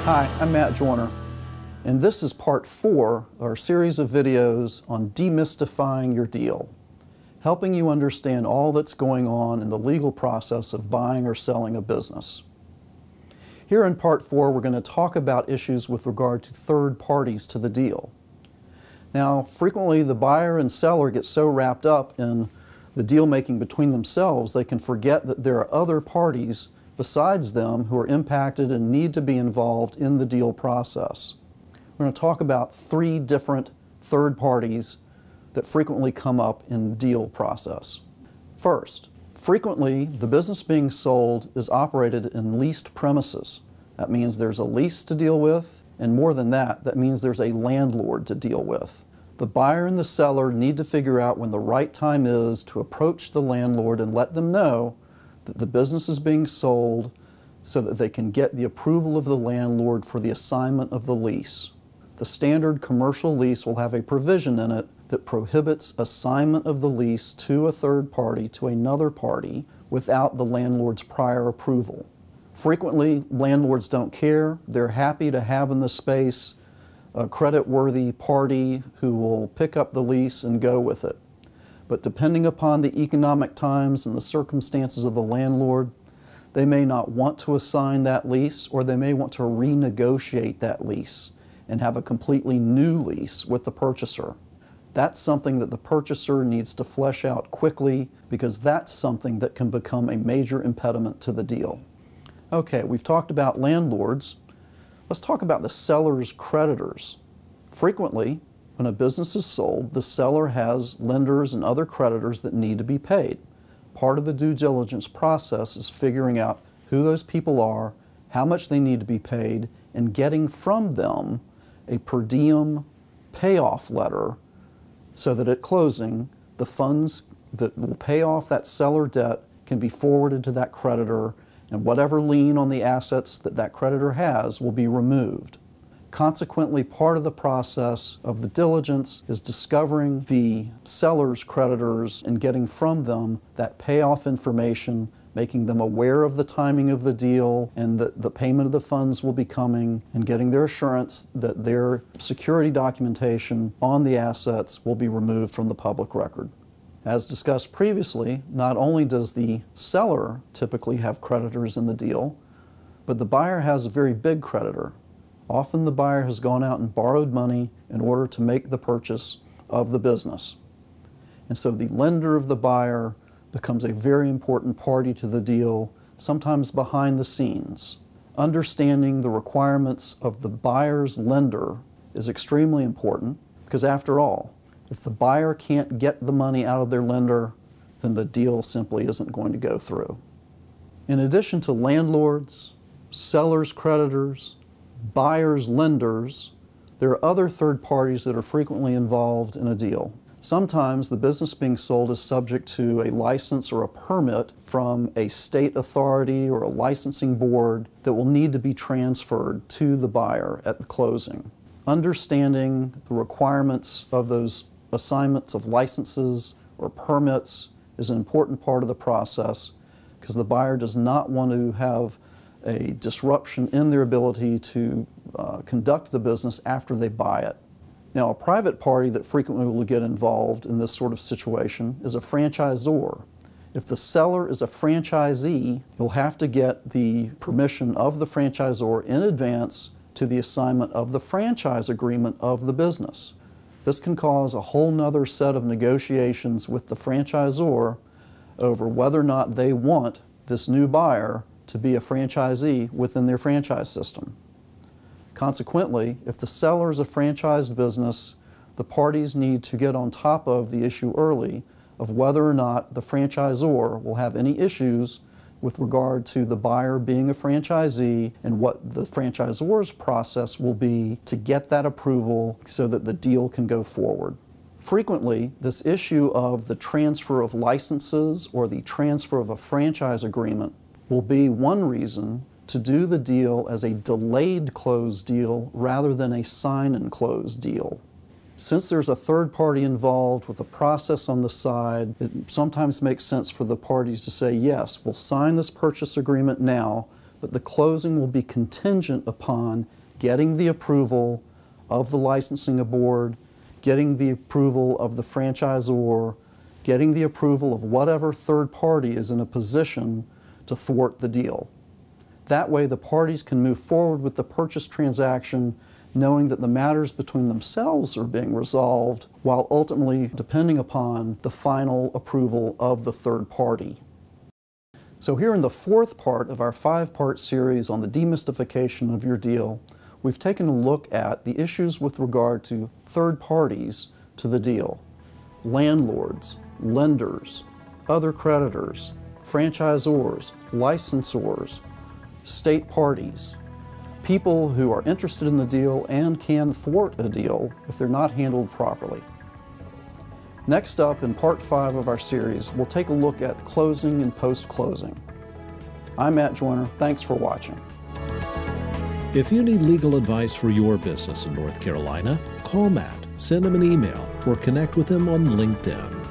Hi, I'm Matt Joyner, and this is part 4 of our series of videos on demystifying your deal, helping you understand all that's going on in the legal process of buying or selling a business. Here in part 4, we're going to talk about issues with regard to third parties to the deal. Now, frequently the buyer and seller get so wrapped up in the deal making between themselves, they can forget that there are other parties besides them who are impacted and need to be involved in the deal process. We're going to talk about 3 different third parties that frequently come up in the deal process. First, frequently the business being sold is operated in leased premises. That means there's a lease to deal with, and more than that, that means there's a landlord to deal with. The buyer and the seller need to figure out when the right time is to approach the landlord and let them know that the business is being sold so that they can get the approval of the landlord for the assignment of the lease. The standard commercial lease will have a provision in it that prohibits assignment of the lease to a third party to another party without the landlord's prior approval. Frequently, landlords don't care. They're happy to have in the space a credit-worthy party who will pick up the lease and go with it. But depending upon the economic times and the circumstances of the landlord, they may not want to assign that lease, or they may want to renegotiate that lease and have a completely new lease with the purchaser. That's something that the purchaser needs to flesh out quickly, because that's something that can become a major impediment to the deal. Okay, we've talked about landlords. Let's talk about the seller's creditors. Frequently, when a business is sold, the seller has lenders and other creditors that need to be paid. Part of the due diligence process is figuring out who those people are, how much they need to be paid, and getting from them a per diem payoff letter so that at closing, the funds that will pay off that seller debt can be forwarded to that creditor, and whatever lien on the assets that that creditor has will be removed. Consequently, part of the process of the diligence is discovering the seller's creditors and getting from them that payoff information, making them aware of the timing of the deal and that the payment of the funds will be coming, and getting their assurance that their security documentation on the assets will be removed from the public record. As discussed previously, not only does the seller typically have creditors in the deal, but the buyer has a very big creditor. Often the buyer has gone out and borrowed money in order to make the purchase of the business. And so the lender of the buyer becomes a very important party to the deal, sometimes behind the scenes. Understanding the requirements of the buyer's lender is extremely important, because after all, if the buyer can't get the money out of their lender, then the deal simply isn't going to go through. In addition to landlords, sellers' creditors, buyers' lenders, there are other third parties that are frequently involved in a deal. Sometimes the business being sold is subject to a license or a permit from a state authority or a licensing board that will need to be transferred to the buyer at the closing. Understanding the requirements of those assignments of licenses or permits is an important part of the process, because the buyer does not want to have a disruption in their ability to conduct the business after they buy it. Now, a private party that frequently will get involved in this sort of situation is a franchisor. If the seller is a franchisee, you'll have to get the permission of the franchisor in advance to the assignment of the franchise agreement of the business. This can cause a whole nother set of negotiations with the franchisor over whether or not they want this new buyer to be a franchisee within their franchise system. Consequently, if the seller is a franchised business, the parties need to get on top of the issue early of whether or not the franchisor will have any issues with regard to the buyer being a franchisee, and what the franchisor's process will be to get that approval so that the deal can go forward. Frequently, this issue of the transfer of licenses or the transfer of a franchise agreement will be one reason to do the deal as a delayed close deal rather than a sign and close deal. Since there's a third party involved with a process on the side, it sometimes makes sense for the parties to say, yes, we'll sign this purchase agreement now, but the closing will be contingent upon getting the approval of the licensing board, getting the approval of the franchisor, getting the approval of whatever third party is in a position to thwart the deal. That way the parties can move forward with the purchase transaction knowing that the matters between themselves are being resolved while ultimately depending upon the final approval of the third party. So here in the fourth part of our 5-part series on the demystification of your deal, we've taken a look at the issues with regard to third parties to the deal: landlords, lenders, other creditors, franchisors, licensors, state parties, people who are interested in the deal and can thwart a deal if they're not handled properly. Next up, in part 5 of our series, we'll take a look at closing and post-closing. I'm Matt Joyner. Thanks for watching. If you need legal advice for your business in North Carolina, call Matt, send him an email, or connect with him on LinkedIn.